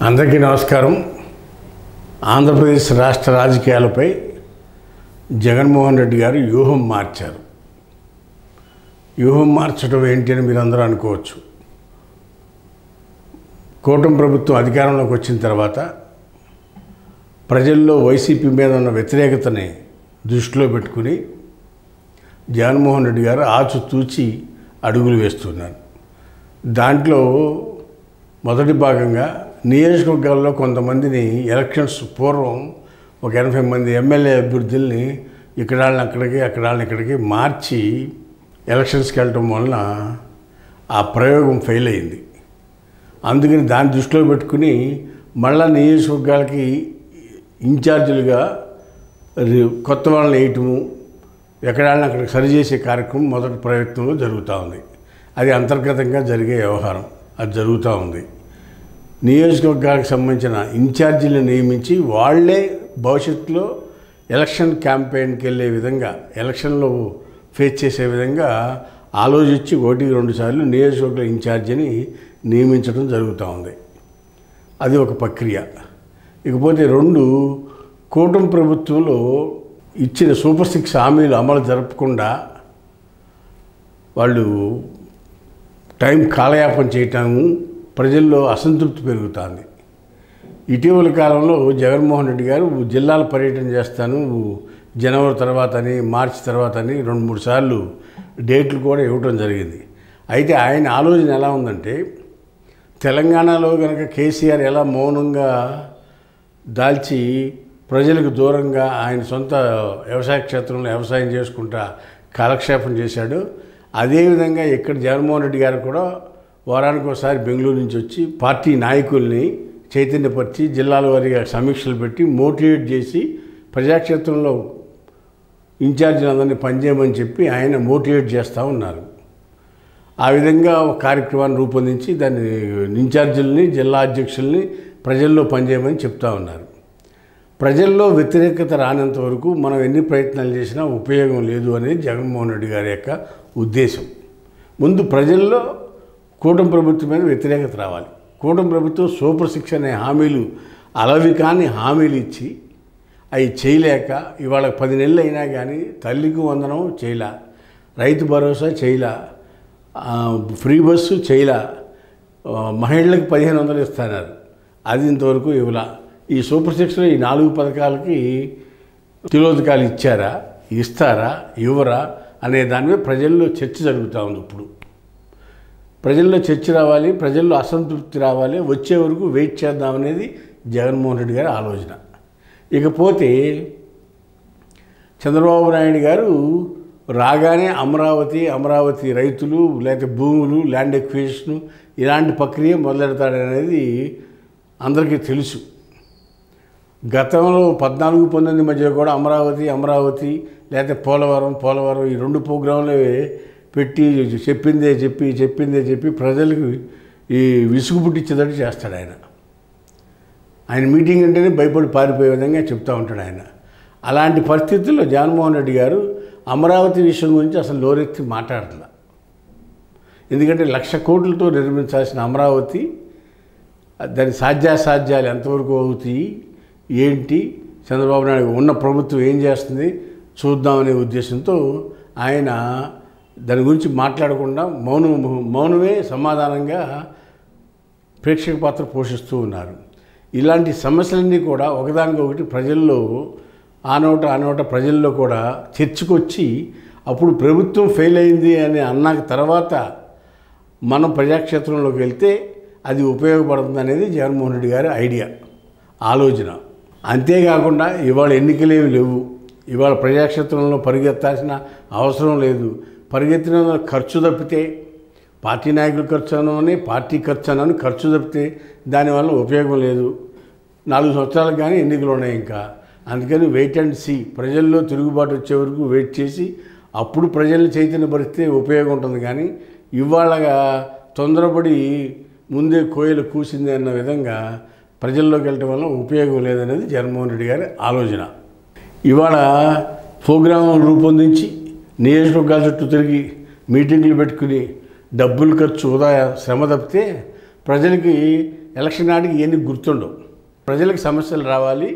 అందరికీ నమస్కారం. ఆంధ్రప్రదేశ్ రాష్ట్ర రాజకీయాలపై జగన్మోహన్ రెడ్డి గారు వ్యూహం మార్చారు. వ్యూహం మార్చడం ఏంటి అని మీరు అందరూ అనుకోవచ్చు. కూటమి ప్రభుత్వం అధికారంలోకి వచ్చిన తర్వాత ప్రజల్లో వైసీపీ మీద ఉన్న వ్యతిరేకతని దృష్టిలో పెట్టుకుని జగన్మోహన్ రెడ్డి గారు ఆచితూచి అడుగులు వేస్తున్నారు. దాంట్లో మొదటి భాగంగా నియోజకవర్గాల్లో కొంతమందిని ఎలక్షన్స్ పూర్వం ఒక 80 మంది ఎమ్మెల్యే అభ్యర్థుల్ని ఇక్కడ వాళ్ళని అక్కడికి అక్కడ వాళ్ళని ఇక్కడికి మార్చి ఎలక్షన్స్కి వెళ్ళటం వలన ఆ ప్రయోగం ఫెయిల్ అయింది. అందుకని దాన్ని దృష్టిలో పెట్టుకుని మళ్ళా నియోజకవర్గాలకి ఇన్ఛార్జీలుగా కొత్త వాళ్ళని వేయటము, ఎక్కడ వాళ్ళని అక్కడికి సరిచేసే కార్యక్రమం మొదటి ప్రయత్నంలో జరుగుతూ ఉంది. అది అంతర్గతంగా జరిగే వ్యవహారం, అది జరుగుతూ ఉంది. నియోజకవర్గాలకు సంబంధించిన ఇన్ఛార్జీలను నియమించి వాళ్లే భవిష్యత్తులో ఎలక్షన్ క్యాంపెయిన్కి వెళ్ళే విధంగా, ఎలక్షన్లో ఫేస్ చేసే విధంగా ఆలోచించి 1-2 సార్లు నియోజకవర్గ ఇన్ఛార్జిని నియమించడం జరుగుతూ ఉంది. అది ఒక ప్రక్రియ. ఇకపోతే 2, కూటమి ప్రభుత్వంలో ఇచ్చిన సూపర్ 6 హామీలు అమలు జరపకుండా వాళ్ళు టైం కాలయాపన చేయటము, ప్రజల్లో అసంతృప్తి పెరుగుతుంది. ఇటీవల కాలంలో జగన్మోహన్ రెడ్డి గారు జిల్లాల పర్యటన చేస్తాను, జనవరి తర్వాత అని, మార్చి తర్వాత అని 2-3 సార్లు డేట్లు కూడా ఇవ్వటం జరిగింది. అయితే ఆయన ఆలోచన ఎలా ఉందంటే, తెలంగాణలో కనుక కేసీఆర్ ఎలా మౌనంగా దాల్చి ప్రజలకు దూరంగా ఆయన సొంత వ్యవసాయ క్షేత్రంలో వ్యవసాయం చేసుకుంటా కాలక్షేపం చేశాడు, అదేవిధంగా ఇక్కడ జగన్మోహన్ రెడ్డి గారు కూడా వారానికి ఒకసారి బెంగళూరు నుంచి వచ్చి పార్టీ నాయకుల్ని చైతన్యపరిచి జిల్లాల వారీగా సమీక్షలు పెట్టి మోటివేట్ చేసి ప్రజాక్షేత్రంలో ఇన్ఛార్జీలందరినీ పనిచేయమని చెప్పి ఆయన మోటివేట్ చేస్తూ ఉన్నారు. ఆ విధంగా ఒక కార్యక్రమాన్ని రూపొందించి దాన్ని ఇన్ఛార్జీలని, జిల్లా అధ్యక్షుల్ని ప్రజల్లో పనిచేయమని చెప్తూ ఉన్నారు. ప్రజల్లో వ్యతిరేకత రానంత వరకు మనం ఎన్ని ప్రయత్నాలు చేసినా ఉపయోగం లేదు అనేది జగన్మోహన్ రెడ్డి గారి యొక్క ఉద్దేశం. ముందు ప్రజల్లో కూటమి ప్రభుత్వం మీద వ్యతిరేకత రావాలి. కూటమి ప్రభుత్వం సూపర్ 6 అనే హామీలు, అలవి కాని హామీలు ఇచ్చి అవి చేయలేక ఇవాళ 10 నెలలు అయినా కానీ తల్లికి వందనం చేయలా, రైతు భరోసా చేయలా, ఫ్రీ బస్సు చేయలా, మహిళలకు 1500 ఇస్తున్నారు, అది ఇంతవరకు ఇవ్వలా. ఈ సూపర్ 6లో ఈ 4 పథకాలకి తిలోదకాలు ఇచ్చారా, ఇస్తారా, ఇవ్వరా అనే దాని మీద ప్రజల్లో చర్చ జరుగుతూ ఉంది. ఇప్పుడు ప్రజల్లో చర్చ రావాలి, ప్రజల్లో అసంతృప్తి రావాలి, వచ్చే వరకు వెయిట్ చేద్దామనేది జగన్మోహన్ రెడ్డి గారి ఆలోచన. ఇకపోతే చంద్రబాబు నాయుడు గారు రాగానే అమరావతి రైతులు లేకపోతే భూములు, ల్యాండ్ ఎక్విజిషన్ ఇలాంటి ప్రక్రియ మొదలెడతాడనేది అందరికీ తెలుసు. గతంలో 14-19 మధ్య కూడా అమరావతి లేకపోతే పోలవరం ఈ 2 ప్రోగ్రాంలు పెట్టి చెప్పిందే చెప్పి ప్రజలకు ఈ విసుగు పుట్టించేటట్టు చేస్తాడు ఆయన. ఆయన మీటింగ్ అంటేనే భయపడి పారిపోయే విధంగా చెప్తూ ఉంటాడు ఆయన. అలాంటి పరిస్థితుల్లో జగన్మోహన్ రెడ్డి గారు అమరావతి విషయం గురించి అసలు లోరెత్తి మాట్లాడట్లా. ఎందుకంటే 1,00,000 కోట్లతో నిర్మించాల్సిన అమరావతి, దాని సాధ్యాసాధ్యాలు ఎంతవరకు అవుతాయి, ఏంటి, చంద్రబాబు నాయుడు ఉన్న ప్రభుత్వం ఏం చేస్తుంది చూద్దామనే ఉద్దేశంతో ఆయన దాని గురించి మాట్లాడకుండా మౌనమే సమాధానంగా ప్రేక్షక పాత్ర పోషిస్తూ ఉన్నారు. ఇలాంటి సమస్యలన్నీ కూడా ఒకదానికొకటి ప్రజల్లో ఆనోట ప్రజల్లో కూడా చర్చకొచ్చి అప్పుడు ప్రభుత్వం ఫెయిల్ అయింది అని అన్నాక తర్వాత మనం ప్రజాక్షేత్రంలోకి వెళ్తే అది ఉపయోగపడుతుంది అనేది జగన్మోహన్ రెడ్డి గారి ఐడియా, ఆలోచన. అంతేకాకుండా ఇవాళ ఎన్నికలేవి లేవు, ఇవాళ ప్రజాక్షేత్రంలో పరిగెత్తాల్సిన అవసరం లేదు. పరిగెత్తిన ఖర్చు తప్పితే, పార్టీ నాయకుల ఖర్చు అని, పార్టీ ఖర్చు అని ఖర్చు తప్పితే దానివల్ల ఉపయోగం లేదు. 4 సంవత్సరాలకు కానీ ఎన్నికలు ఉన్నాయి ఇంకా. అందుకని వెయిట్ అండ్ సీ, ప్రజల్లో తిరుగుబాటు వచ్చే వరకు వెయిట్ చేసి అప్పుడు ప్రజల్ని చైతన్యపరిస్తే ఉపయోగం ఉంటుంది. కానీ ఇవాళగా తొందరపడి ముందే కోయిల కూసింది అన్న విధంగా ప్రజల్లోకి వెళ్ళటం వల్ల ఉపయోగం లేదనేది జగన్మోహన్ రెడ్డి గారి ఆలోచన. ఇవాళ ప్రోగ్రాం రూపొందించి నియోజకవర్గాల చుట్టూ తిరిగి మీటింగ్లు పెట్టుకుని డబ్బులు ఖర్చు శ్రమ తప్పితే ప్రజలకి ఎలక్షన్ నాటికి ఇవన్నీ గుర్తుండవు. ప్రజలకు సమస్యలు రావాలి,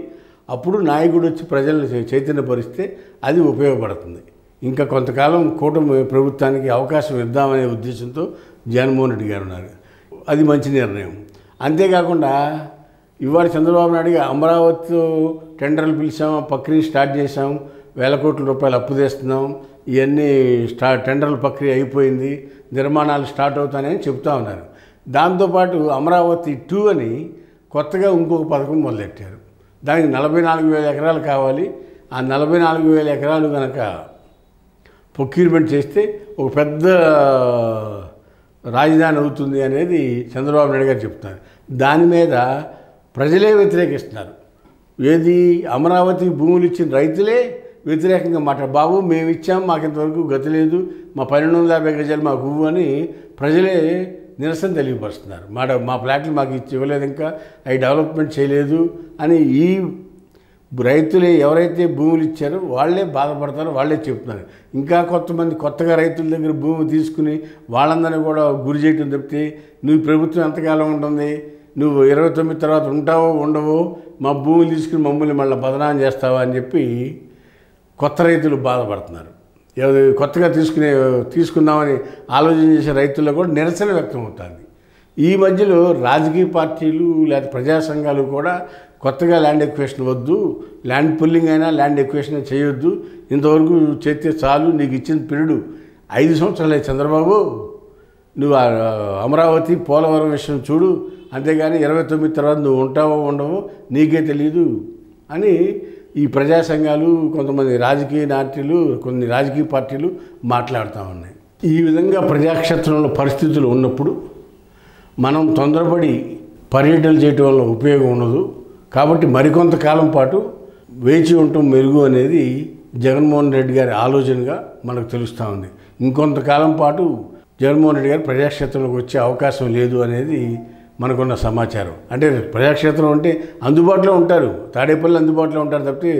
అప్పుడు నాయకుడు వచ్చి ప్రజలను చైతన్యపరిస్తే అది ఉపయోగపడుతుంది. ఇంకా కొంతకాలం కూటమి ప్రభుత్వానికి అవకాశం ఇద్దామనే ఉద్దేశంతో జగన్మోహన్ రెడ్డి గారు ఉన్నారు. అది మంచి నిర్ణయం. అంతేకాకుండా ఇవాళ చంద్రబాబు నాయుడు అమరావతిలో టెండర్లు పిలిచాం, ప్రక్రియ స్టార్ట్ చేసాం, వేల కోట్ల రూపాయలు అప్పు తెస్తున్నాం, ఇవన్నీ టెండర్ల ప్రక్రియ అయిపోయింది, నిర్మాణాలు స్టార్ట్ అవుతాయని చెప్తా ఉన్నారు. దాంతోపాటు అమరావతి 2 అని కొత్తగా ఇంకొక పథకం మొదలెట్టారు. దానికి 44,000 ఎకరాలు కావాలి. ఆ 44,000 ఎకరాలు కనుక ప్రొక్యూర్మెంట్ చేస్తే ఒక పెద్ద రాజధాని అవుతుంది అనేది చంద్రబాబు నాయుడు గారు చెప్తున్నారు. దాని మీద ప్రజలే వ్యతిరేకిస్తున్నారు. ఏది అమరావతి భూములు ఇచ్చిన రైతులే వ్యతిరేకంగా మాట్లాడు, బాబు మేము ఇచ్చాం, మాకు ఇంతవరకు గతి లేదు, మా 1250 గజాలు మాకు ఇవ్వు అని ప్రజలే నిరసన తెలియపరుస్తున్నారు. మా ఫ్లాట్లు మాకు ఇవ్వలేదు, ఇంకా అవి డెవలప్మెంట్ చేయలేదు అని ఈ రైతులే ఎవరైతే భూములు ఇచ్చారో వాళ్ళే బాధపడతారో వాళ్ళే చెప్తున్నారు. ఇంకా కొంతమంది కొత్తగా రైతుల దగ్గర భూమి తీసుకుని వాళ్ళందరినీ కూడా గురి చేయటం తప్పితే నువ్వు ప్రభుత్వం ఎంతకాలం ఉంటుంది, నువ్వు 29 తర్వాత ఉంటావో ఉండవో, మా భూములు తీసుకుని మమ్మల్ని మళ్ళీ బదనాం చేస్తావా అని చెప్పి కొత్త రైతులు బాధపడుతున్నారు. కొత్తగా తీసుకుందామని ఆలోచన చేసే రైతుల్లో కూడా నిరసన వ్యక్తం అవుతుంది. ఈ మధ్యలో రాజకీయ పార్టీలు లేదా ప్రజా సంఘాలు కూడా కొత్తగా ల్యాండ్ ఎక్వేషన్ వద్దు, ల్యాండ్ పుల్లింగ్ అయినా ల్యాండ్ ఎక్వేషన్ చేయొద్దు, ఇంతవరకు చేస్తే చాలు, నీకు ఇచ్చిన పీరియడ్ 5 సంవత్సరాలే చంద్రబాబు, నువ్వు అమరావతి పోలవరం విషయం చూడు, అంతేగాని 29 తర్వాత నువ్వు ఉంటావో ఉండవో నీకే తెలియదు అని ఈ ప్రజా సంఘాలు, కొంతమంది రాజకీయ నాయకులు, కొన్ని రాజకీయ పార్టీలు మాట్లాడుతూ ఉన్నాయి. ఈ విధంగా ప్రజాక్షేత్రంలో పరిస్థితులు ఉన్నప్పుడు మనం తొందరపడి పర్యటనలు చేయటం వల్ల ఉపయోగం ఉండదు. కాబట్టి మరికొంతకాలం పాటు వేచి ఉండటం మెరుగు అనేది జగన్మోహన్ రెడ్డి గారి ఆలోచనగా మనకు తెలుస్తూ ఉంది. ఇంకొంతకాలం పాటు జగన్మోహన్ రెడ్డి గారు ప్రజాక్షేత్రంలోకి వచ్చే అవకాశం లేదు అనేది మనకున్న సమాచారం. అంటే ప్రజాక్షేత్రం అంటే అందుబాటులో ఉంటారు, తాడేపల్లి అందుబాటులో ఉంటారు తప్పితే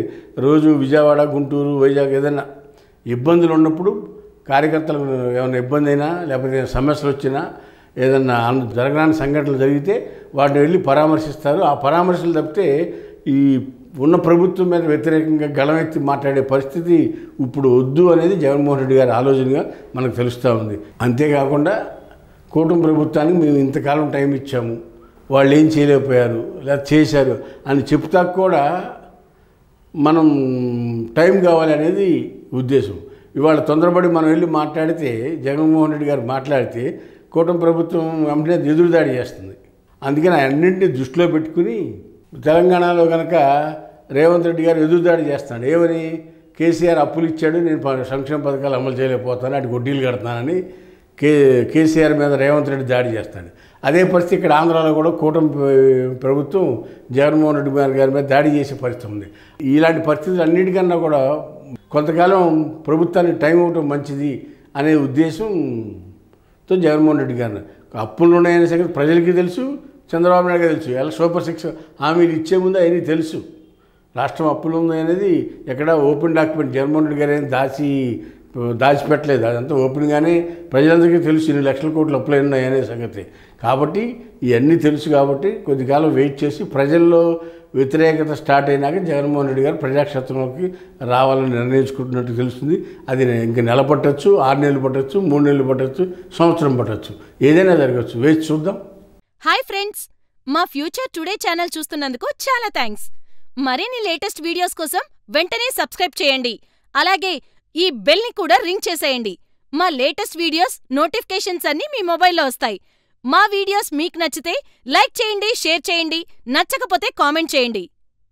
రోజు విజయవాడ, గుంటూరు, వైజాగ్ ఏదైనా ఇబ్బందులు ఉన్నప్పుడు కార్యకర్తలకు ఏమైనా ఇబ్బంది అయినా లేకపోతే సమస్యలు వచ్చినా ఏదన్నా జరగని సంఘటనలు జరిగితే వాటిని వెళ్ళి పరామర్శిస్తారు. ఆ పరామర్శలు తప్పితే ఈ ఉన్న ప్రభుత్వం మీద వ్యతిరేకంగా గళమెత్తి మాట్లాడే పరిస్థితి ఇప్పుడు వద్దు అనేది జగన్మోహన్ రెడ్డి గారి ఆలోచనగా మనకు తెలుస్తూ ఉంది. అంతేకాకుండా కూటమి ప్రభుత్వానికి మేము ఇంతకాలం టైం ఇచ్చాము, వాళ్ళు ఏం చేయలేకపోయారు లేదా చేశారు అని చెప్తా కూడా మనం టైం కావాలి అనేది ఉద్దేశం. ఇవాళ తొందరపడి మనం వెళ్ళి మాట్లాడితే, జగన్మోహన్ రెడ్డి గారు మాట్లాడితే కూటమి ప్రభుత్వం వెంటనే ఎదురుదాడి చేస్తుంది. అందుకని అన్నింటినీ దృష్టిలో పెట్టుకుని తెలంగాణలో కనుక రేవంత్ రెడ్డి గారు ఎదురుదాడి చేస్తాడు. ఏమని, కేసీఆర్ అప్పులు ఇచ్చాడు, నేను సంక్షేమ పథకాలు అమలు చేయలేకపోతాను, అటు వడ్డీలు కడతానని కేసీఆర్ మీద రేవంత్ రెడ్డి దాడి చేస్తాడు. అదే పరిస్థితి ఇక్కడ ఆంధ్రాలో కూడా కూటమి ప్రభుత్వం జగన్మోహన్ రెడ్డి గారి మీద దాడి చేసే పరిస్థితి ఉంది. ఇలాంటి పరిస్థితులు అన్నిటికన్నా కూడా కొంతకాలం ప్రభుత్వానికి టైం ఇవ్వటం మంచిది అనే ఉద్దేశంతో జగన్మోహన్ రెడ్డి గారు అప్పులు ఉన్నాయనే సంగతి ప్రజలకి తెలుసు, చంద్రబాబు నాయుడు గారు తెలుసు. ఎలా సూపర్ 6 హామీలు ఇచ్చే ముందు అవన్నీ తెలుసు. రాష్ట్రం అప్పులు ఉంది అనేది ఎక్కడ ఓపెన్ డాక్యుమెంట్, జగన్మోహన్ రెడ్డి గారు ఏం దాచిపెట్టలేదు, అదంతా ఓపెన్గానే ప్రజలందరికీ తెలుసు ఇన్ని లక్షల కోట్లు అప్పులు ఉన్నాయనే సంగతి. కాబట్టి ఇవన్నీ తెలుసు. కాబట్టి కొద్దికాలం వెయిట్ చేసి ప్రజల్లో వ్యతిరేకత స్టార్ట్ అయినాక జగన్మోహన్ రెడ్డి గారు ప్రజాక్షేత్రంలోకి రావాలని నిర్ణయించుకుంటున్నట్టు తెలుస్తుంది. అది ఇంకా నెల పట్టచ్చు, 6 నెలలు పట్టచ్చు, 3 నెలలు పట్టచ్చు, సంవత్సరం పట్టచ్చు, ఏదైనా జరగచ్చు. వేచి చూద్దాం. హాయ్ ఫ్రెండ్స్, మా ఫ్యూచర్ టుడే ఛానల్ చూస్తున్నందుకు చాలా థ్యాంక్స్. మరిన్ని లేటెస్ట్ వీడియోస్ కోసం వెంటనే సబ్స్క్రైబ్ చేయండి. అలాగే ఈ బెల్ ని కూడా రింగ్ చేసేయండి. మా లేటెస్ట్ వీడియోస్ నోటిఫికేషన్స్ అన్నీ మీ మొబైల్లో వస్తాయి. మా వీడియోస్ మీకు నచ్చితే లైక్ చేయండి, షేర్ చేయండి, నచ్చకపోతే కామెంట్ చేయండి.